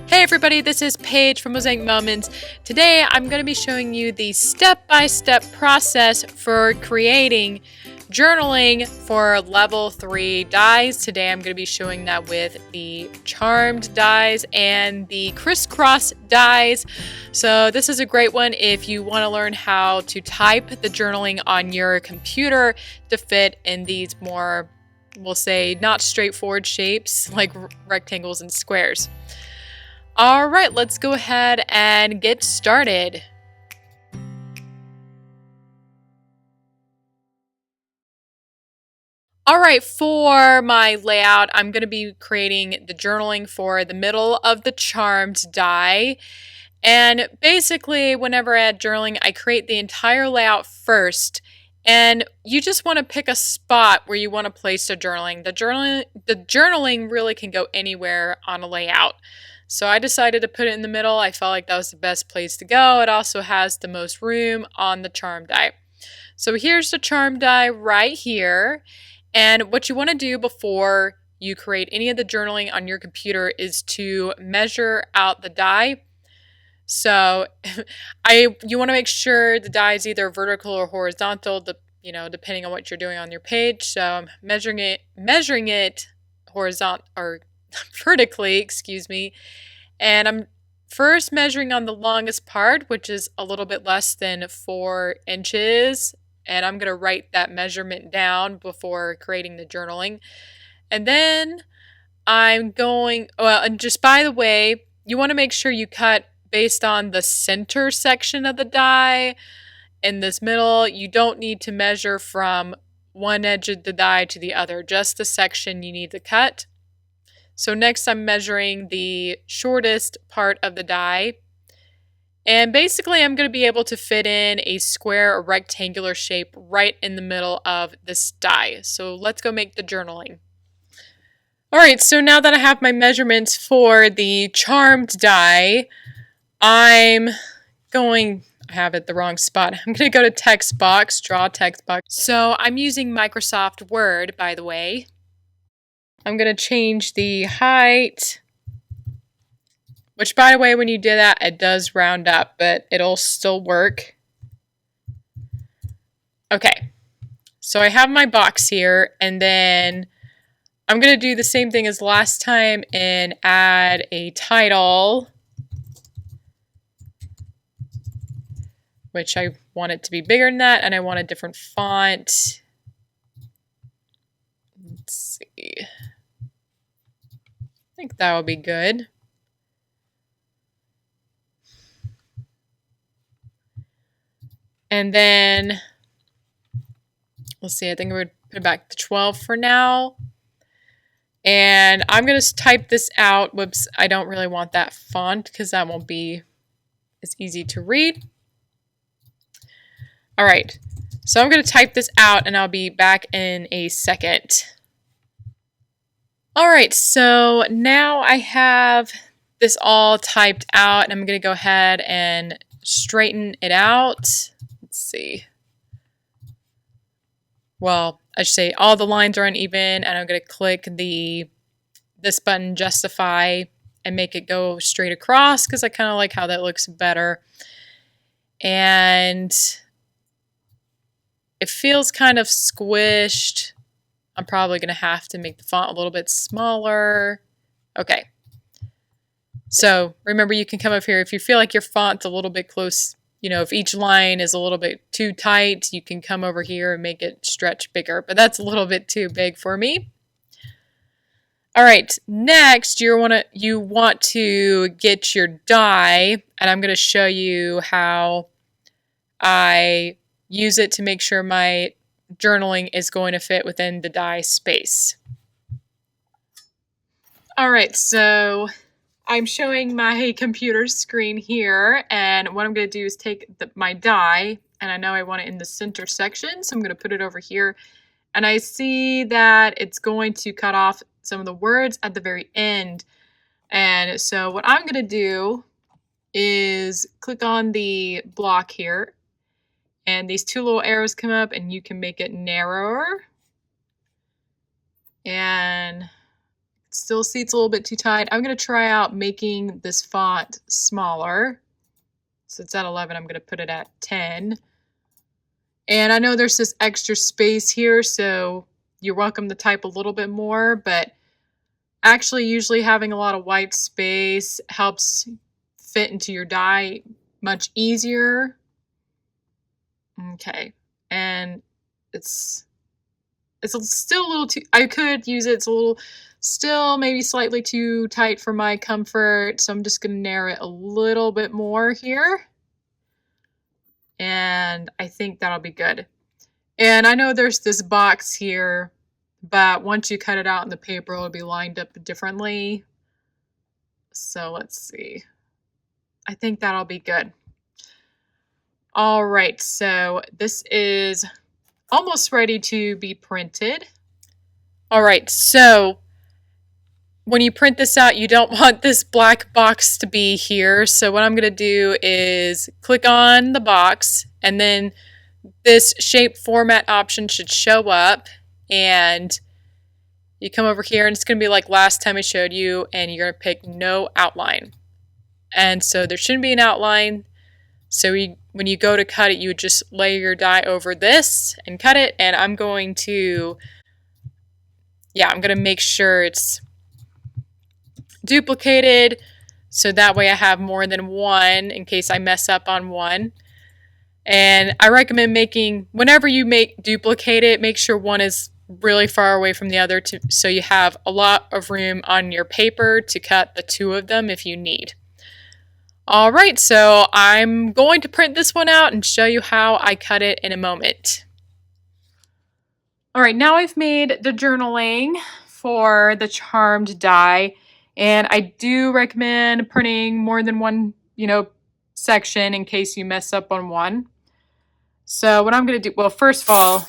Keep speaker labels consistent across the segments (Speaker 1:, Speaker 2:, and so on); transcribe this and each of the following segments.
Speaker 1: Hey everybody, this is Paige from Mosaic Moments. Today I'm going to be showing you the step-by-step process for creating journaling for level 3 dies. Today I'm going to be showing that with the charmed dies and the crisscross dies. So this is a great one if you want to learn how to type the journaling on your computer to fit in these more, we'll say, not straightforward shapes like rectangles and squares. All right, let's go ahead and get started. All right, for my layout, I'm going to be creating the journaling for the middle of the charmed die. And basically, whenever I add journaling, I create the entire layout first. And you just want to pick a spot where you want to place the journaling. The journaling really can go anywhere on a layout. So I decided to put it in the middle. I felt like that was the best place to go. It also has the most room on the charm die. So here's the charm die right here. And what you want to do before you create any of the journaling on your computer is to measure out the die. So you want to make sure the die is either vertical or horizontal, depending on what you're doing on your page. So I'm measuring it horizontal or vertically, excuse me. And I'm first measuring on the longest part, which is a little bit less than 4 inches. And I'm going to write that measurement down before creating the journaling. And then I'm going, well, and just by the way, you want to make sure you cut based on the center section of the die. In this middle, you don't need to measure from one edge of the die to the other, just the section you need to cut. So next I'm measuring the shortest part of the die. And basically I'm going to be able to fit in a square or rectangular shape right in the middle of this die. So let's go make the journaling. Alright, so now that I have my measurements for the charmed die, I have it the wrong spot. I'm going to go to text box, draw text box. So I'm using Microsoft Word, by the way. I'm going to change the height, which, by the way, when you do that, it does round up, but it'll still work. Okay, so I have my box here, and then I'm going to do the same thing as last time and add a title, which I want it to be bigger than that, and I want a different font. Let's see. I think that will be good. And then, let's see, I think we're going to put it back to 12 for now. And I'm going to type this out. Whoops, I don't really want that font because that won't be as easy to read. All right, so I'm going to type this out and I'll be back in a second. All right, so now I have this all typed out and I'm going to go ahead and straighten it out. Let's see. Well, I should say all the lines are uneven and I'm going to click this button, justify, and make it go straight across because I kind of like how that looks better. And it feels kind of squished. I'm probably going to have to make the font a little bit smaller. Okay. So remember, you can come up here if you feel like your font's a little bit close. If each line is a little bit too tight, you can come over here and make it stretch bigger. But that's a little bit too big for me. All right, next you want to get your die, and I'm going to show you how I use it to make sure my journaling is going to fit within the die space. All right, so I'm showing my computer screen here, and what I'm going to do is take my die, and I know I want it in the center section, so I'm going to put it over here, and I see that it's going to cut off some of the words at the very end. And so what I'm going to do is click on the block here, and these two little arrows come up, and you can make it narrower. And Still see it's a little bit too tight. I'm going to try out making this font smaller. So it's at 11, I'm going to put it at 10. And I know there's this extra space here, so you're welcome to type a little bit more, but actually usually having a lot of white space helps fit into your die much easier. Okay, and it's still a little too, I could use it, it's a little, still maybe slightly too tight for my comfort, so I'm just going to narrow it a little bit more here. And I think that'll be good. And I know there's this box here, but once you cut it out in the paper, it'll be lined up differently. So let's see. I think that'll be good. All right, so this is almost ready to be printed. All right, so when you print this out, you don't want this black box to be here. So what I'm going to do is click on the box, and then this shape format option should show up, and you come over here and it's going to be like last time I showed you, and you're going to pick no outline. And so there shouldn't be an outline. So when you go to cut it, you would just lay your die over this and cut it. And I'm going to make sure it's duplicated, so that way I have more than one in case I mess up on one. And I recommend whenever you duplicate it, make sure one is really far away from the other so you have a lot of room on your paper to cut the two of them if you need. All right, so I'm going to print this one out and show you how I cut it in a moment. All right, now I've made the journaling for the charmed die, and I do recommend printing more than one, section in case you mess up on one. So what I'm going to do, well, first of all,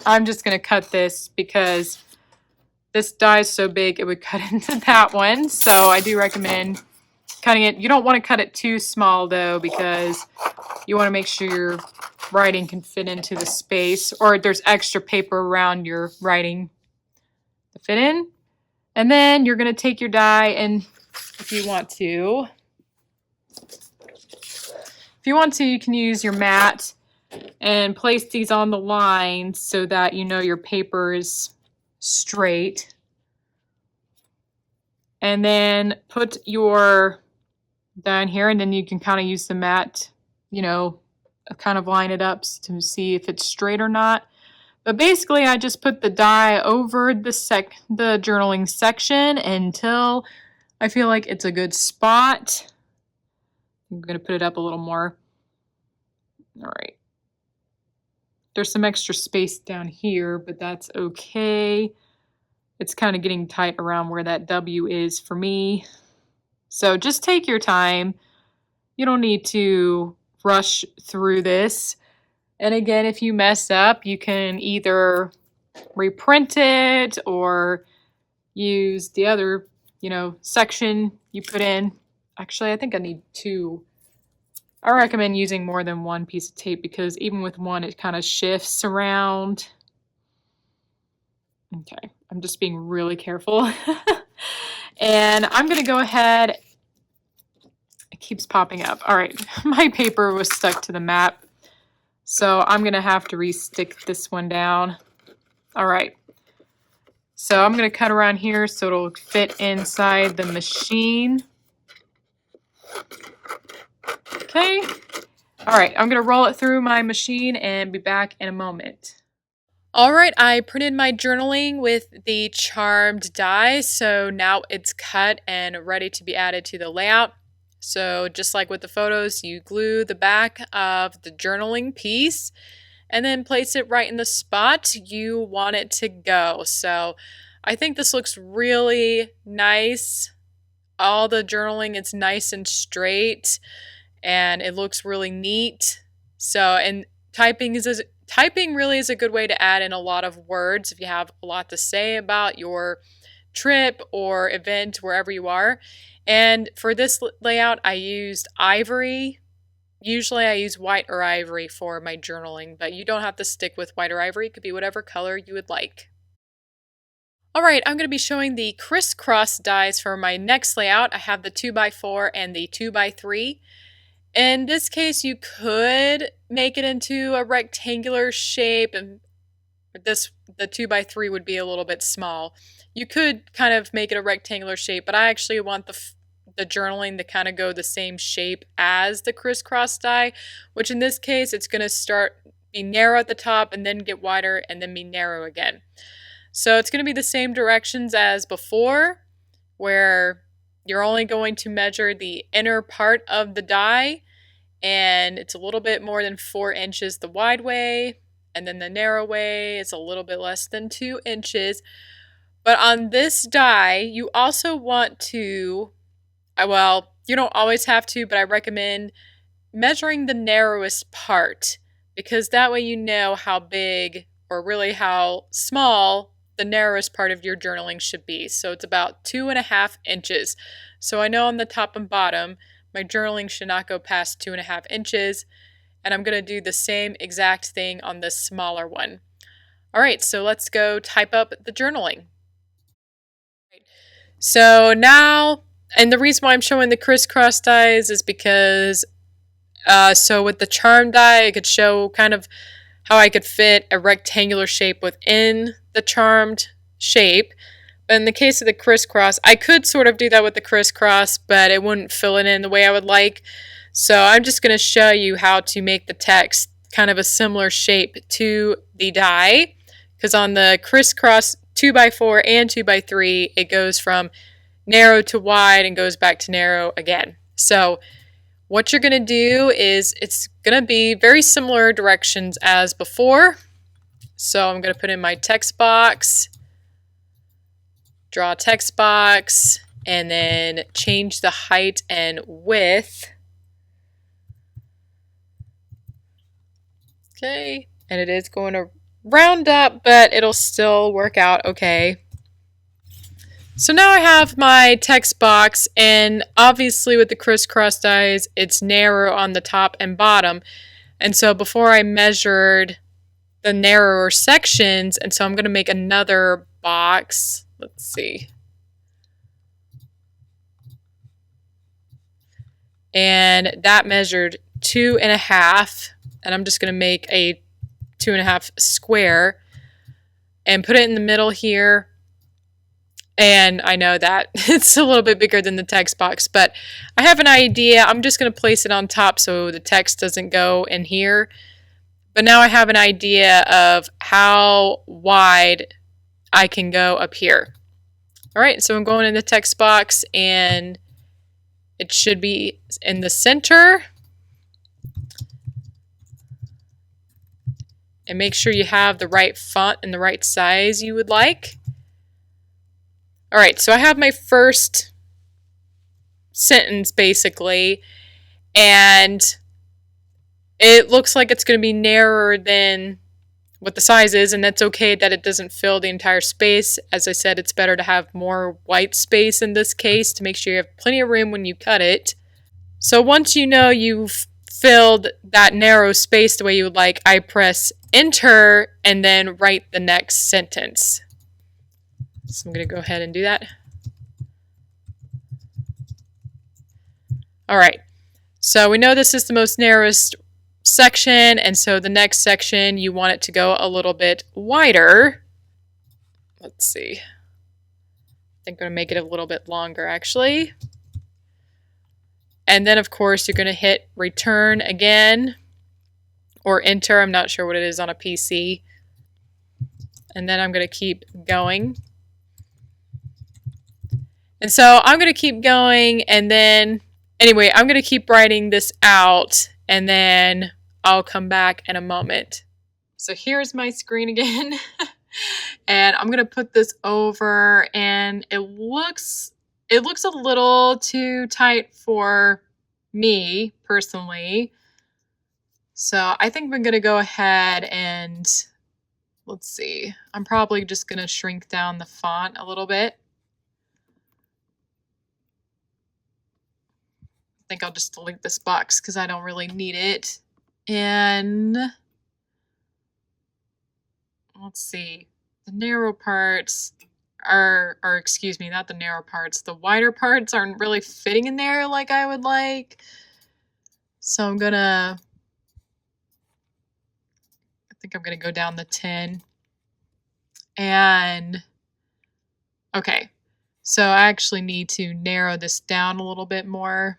Speaker 1: I'm just going to cut this because this die is so big it would cut into that one. So I do recommend cutting it. You don't want to cut it too small though, because you want to make sure your writing can fit into the space, or there's extra paper around your writing to fit in. And then you're going to take your die, and if you want to, you can use your mat and place these on the line so that you know your paper is straight. And then put your down here, and then you can kind of use the mat, kind of line it up to see if it's straight or not. But basically, I just put the die over the journaling section until I feel like it's a good spot. I'm going to put it up a little more. All right. There's some extra space down here, but that's okay. It's kind of getting tight around where that W is for me. So just take your time. You don't need to rush through this. And again, if you mess up, you can either reprint it or use the other, section you put in. Actually, I think I need two. I recommend using more than one piece of tape because even with one, it kind of shifts around. Okay, I'm just being really careful. And I'm going to go ahead. It keeps popping up. All right, my paper was stuck to the map, so I'm going to have to re-stick this one down. All right, so I'm going to cut around here so it'll fit inside the machine. Okay. All right, I'm going to roll it through my machine and be back in a moment. All right, I printed my journaling with the charmed die, so now it's cut and ready to be added to the layout. So just like with the photos, you glue the back of the journaling piece and then place it right in the spot you want it to go. So I think this looks really nice. All the journaling is nice and straight, and it looks really neat. So, and typing really is a good way to add in a lot of words if you have a lot to say about your trip or event wherever you are. And for this layout, I used ivory. Usually I use white or ivory for my journaling, but you don't have to stick with white or ivory. It could be whatever color you would like. Alright, I'm going to be showing the crisscross dies for my next layout. I have the 2x4 and the 2x3. In this case, you could make it into a rectangular shape, and the 2x3 would be a little bit small. You could kind of make it a rectangular shape, but I actually want the journaling to kind of go the same shape as the crisscross die, which in this case, it's going to be narrow at the top and then get wider and then be narrow again. So it's going to be the same directions as before, where you're only going to measure the inner part of the die, and it's a little bit more than 4 inches the wide way, and then the narrow way is a little bit less than 2 inches. But on this die, you also want to, well, you don't always have to, but I recommend measuring the narrowest part, because that way you know how big or really how small the narrowest part of your journaling should be. So it's about 2.5 inches. So I know on the top and bottom, my journaling should not go past 2.5 inches. And I'm going to do the same exact thing on this smaller one. All right, so let's go type up the journaling. So now, and the reason why I'm showing the crisscross dies is because so with the charm die, I could show kind of how I could fit a rectangular shape within the charmed shape. But in the case of the crisscross, I could sort of do that with the crisscross, but it wouldn't fill it in the way I would like. So I'm just going to show you how to make the text kind of a similar shape to the die. Because on the crisscross 2x4 and 2x3, it goes from narrow to wide and goes back to narrow again. So what you're going to do is it's going to be very similar directions as before. So I'm going to put in my text box, draw a text box, and then change the height and width. Okay, and it is going to round up, but it'll still work out okay. So now I have my text box, and obviously with the crisscross dies, it's narrow on the top and bottom. And so before I measured the narrower sections, and so I'm going to make another box. Let's see. And that measured 2.5, and I'm just going to make a 2.5 square and put it in the middle here. And I know that it's a little bit bigger than the text box, but I have an idea. I'm just going to place it on top so the text doesn't go in here. But now I have an idea of how wide I can go up here. All right, so I'm going in the text box, and it should be in the center. And make sure you have the right font and the right size you would like. All right, so I have my first sentence basically, and it looks like it's going to be narrower than what the size is, and that's okay that it doesn't fill the entire space. As I said, it's better to have more white space in this case to make sure you have plenty of room when you cut it. So once you know you've filled that narrow space the way you would like, I press enter and then write the next sentence. So I'm going to go ahead and do that. All right, so we know this is the most narrowest section, and so the next section you want it to go a little bit wider. Let's see. I think I'm going to make it a little bit longer actually. And then of course you're going to hit return again or enter. I'm not sure what it is on a PC. And then I'm going to keep going. And so I'm going to keep going, and then anyway, I'm going to keep writing this out, and then I'll come back in a moment. So here's my screen again. And I'm going to put this over, and it looks a little too tight for me personally. So I think I'm going to go ahead and let's see. I'm probably just going to shrink down the font a little bit. I think I'll just delete this box because I don't really need it. And let's see, the narrow parts. or excuse me, not the narrow parts. The wider parts aren't really fitting in there like I would like. So I think I'm gonna go down the 10. And okay, so I actually need to narrow this down a little bit more.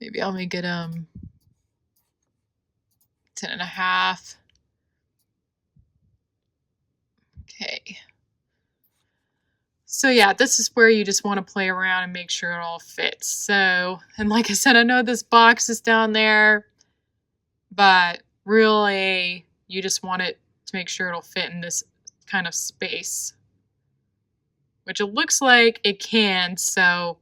Speaker 1: Maybe I'll make it 10.5. Okay. So yeah, this is where you just want to play around and make sure it all fits. So, and like I said, I know this box is down there, but really you just want it to make sure it'll fit in this kind of space, which it looks like it can. So,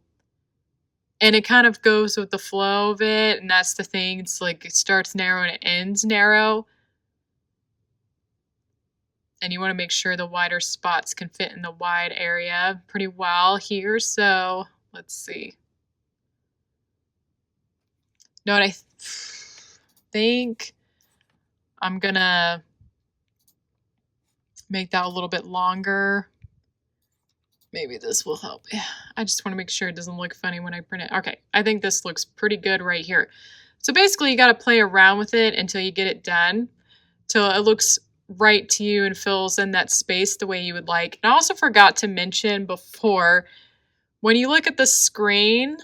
Speaker 1: and it kind of goes with the flow of it, and that's the thing. It's like it starts narrow and it ends narrow. And you want to make sure the wider spots can fit in the wide area pretty well here. So let's see. No, I think I'm gonna make that a little bit longer. Maybe this will help. I just want to make sure it doesn't look funny when I print it. Okay, I think this looks pretty good right here. So basically you got to play around with it until you get it done, till it looks right to you and fills in that space the way you would like. And I also forgot to mention before, when you look at the screen,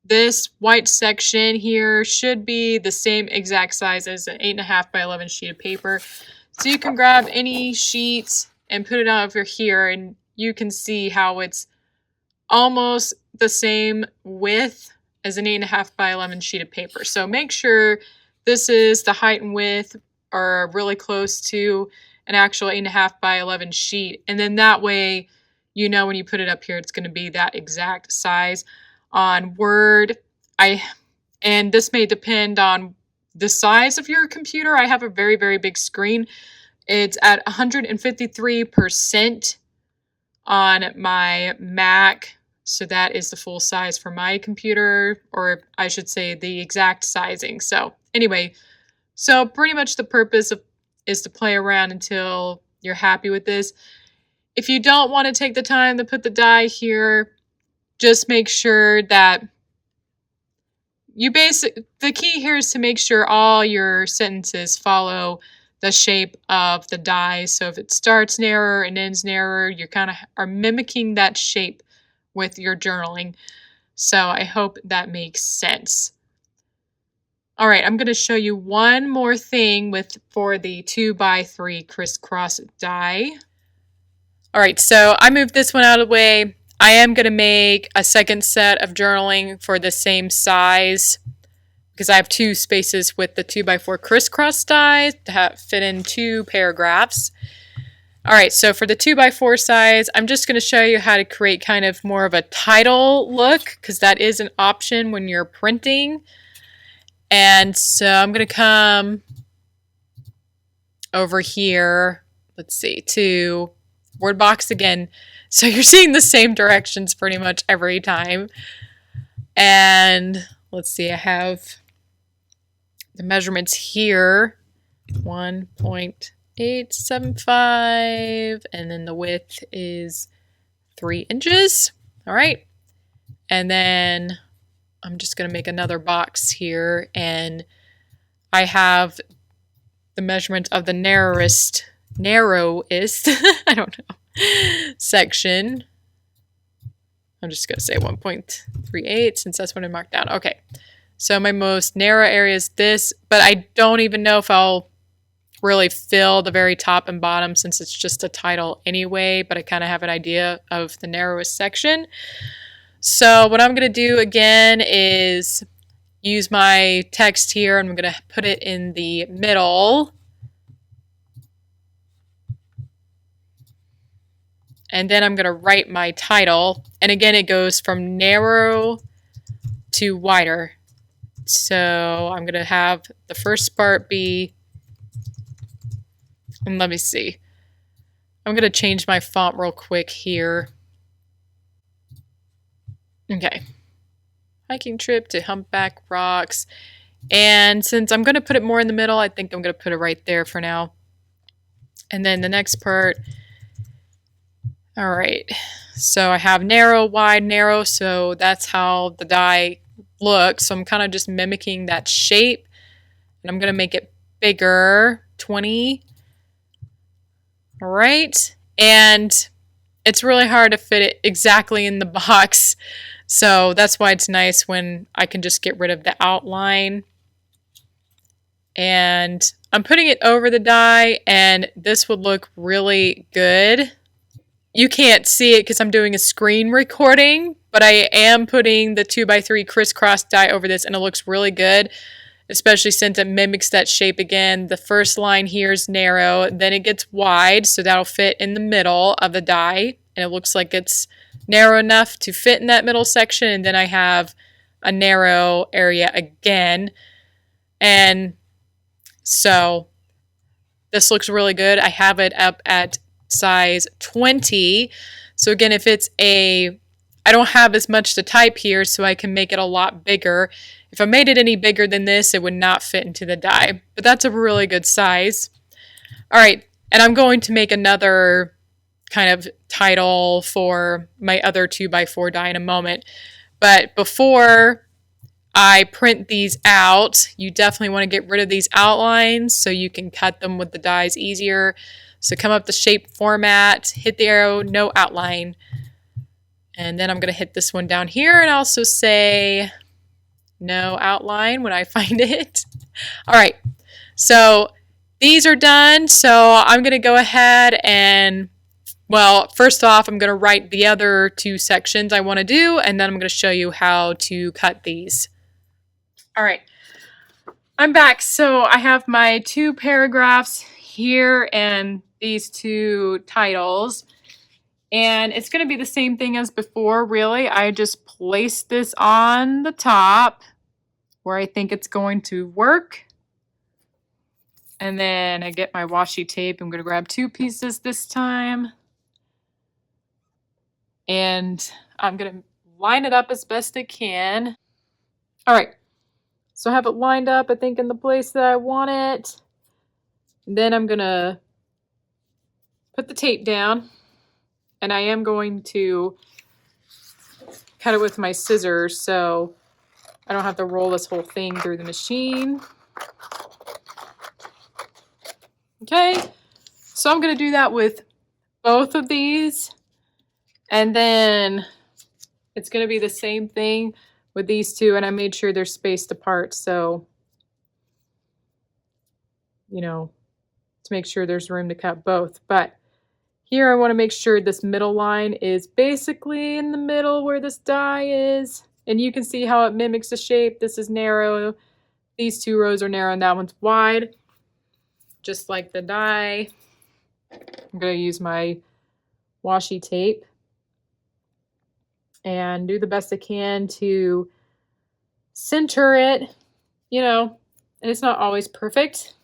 Speaker 1: this white section here should be the same exact size as an 8.5 by 11 sheet of paper. So you can grab any sheets and put it over here, and you can see how it's almost the same width as an 8.5 by 11 sheet of paper. So make sure this is the height and width are really close to an actual 8.5 by 11 sheet. And then that way, you know, when you put it up here, it's going to be that exact size. On Word, and this may depend on the size of your computer. I have a very, very big screen. It's at 153% on my Mac. So that is the full size for my computer, or I should say the exact sizing. So anyway, so pretty much the purpose is to play around until you're happy with this. If you don't want to take the time to put the die here, just make sure that the key here is to make sure all your sentences follow the shape of the die. So if it starts narrower and ends narrower, you kind of are mimicking that shape with your journaling. So I hope that makes sense. All right, I'm going to show you one more thing for the 2x3 crisscross die. All right, so I moved this one out of the way. I am going to make a second set of journaling for the same size because I have 2 spaces with the 2x4 crisscross die to fit in 2 paragraphs. All right, so for the 2x4 size, I'm just going to show you how to create kind of more of a title look, because that is an option when you're printing. And so I'm going to come over here, let's see, to Word box again. So you're seeing the same directions pretty much every time. And let's see, I have the measurements here, 1.875, and then the width is 3 inches. All right. And then I'm just going to make another box here, and I have the measurement of the narrowest, I don't know, section. I'm just going to say 1.38 since that's what I marked down. Okay, so my most narrow area is this, but I don't even know if I'll really fill the very top and bottom since it's just a title anyway, but I kind of have an idea of the narrowest section. So what I'm going to do again is use my text here, and I'm going to put it in the middle. And then I'm going to write my title. And again, it goes from narrow to wider. So I'm going to have the first part be, and let me see. I'm going to change my font real quick here. Okay. Hiking trip to Humpback Rocks. And since I'm going to put it more in the middle, I think I'm going to put it right there for now. And then the next part, all right. So I have narrow, wide, narrow. So that's how the die looks. So I'm kind of just mimicking that shape. And I'm going to make it bigger, 20. All right. And it's really hard to fit it exactly in the box. So that's why it's nice when I can just get rid of the outline. And I'm putting it over the die, and this would look really good. You can't see it because I'm doing a screen recording, but I am putting the 2x3 crisscross die over this, and it looks really good, especially since it mimics that shape again. The first line here is narrow, then it gets wide, so that'll fit in the middle of the die, and it looks like it's narrow enough to fit in that middle section, and then I have a narrow area again. And so this looks really good. I have it up at size 20. So again, if it's I don't have as much to type here, so I can make it a lot bigger. If I made it any bigger than this, it would not fit into the die. But that's a really good size. All right, and I'm going to make another kind of title for my other 2x4 die in a moment. But before I print these out, you definitely want to get rid of these outlines so you can cut them with the dies easier. So come up the shape format, hit the arrow, no outline. And then I'm going to hit this one down here and also say no outline when I find it. All right, so these are done. So I'm going to go ahead and, well, first off, I'm going to write the other two sections I want to do, and then I'm going to show you how to cut these. All right, I'm back. So I have my two paragraphs here and these two titles. And it's going to be the same thing as before, really. I just place this on the top where I think it's going to work. And then I get my washi tape. I'm going to grab two pieces this time. And I'm going to line it up as best I can. All right. So I have it lined up, I think, in the place that I want it. And then I'm going to put the tape down. And I am going to cut it with my scissors so I don't have to roll this whole thing through the machine. Okay, so I'm going to do that with both of these. And then it's going to be the same thing with these two, and I made sure they're spaced apart, so, you know, to make sure there's room to cut both. But here I want to make sure this middle line is basically in the middle where this die is, and you can see how it mimics the shape. This is narrow, these two rows are narrow, and that one's wide, just like the die. I'm going to use my washi tape and do the best I can to center it, you know, and it's not always perfect.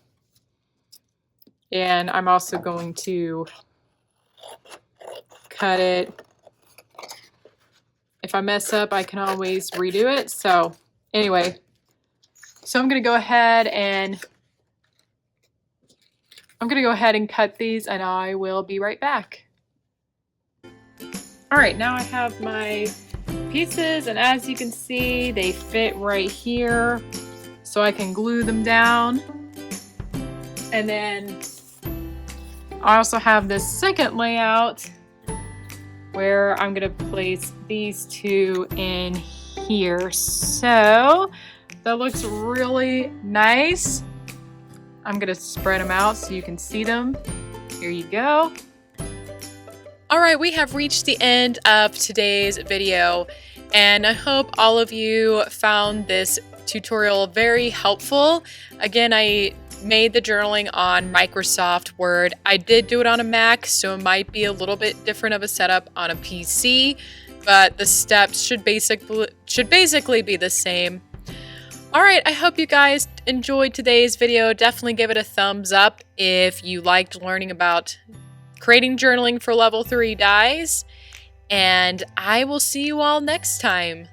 Speaker 1: And I'm also going to cut it. If I mess up, I can always redo it. So anyway, so I'm going to go ahead and cut these, and I will be right back. All right, now I have my pieces, and as you can see, they fit right here, so I can glue them down. And then I also have this second layout where I'm going to place these two in here. So that looks really nice. I'm going to spread them out so you can see them. Here you go. All right, we have reached the end of today's video, and I hope all of you found this tutorial very helpful. Again, I made the journaling on Microsoft Word. I did do it on a Mac, so it might be a little bit different of a setup on a PC, but the steps should basically be the same. All right, I hope you guys enjoyed today's video. Definitely give it a thumbs up if you liked learning about creating journaling for level 3 dies, and I will see you all next time.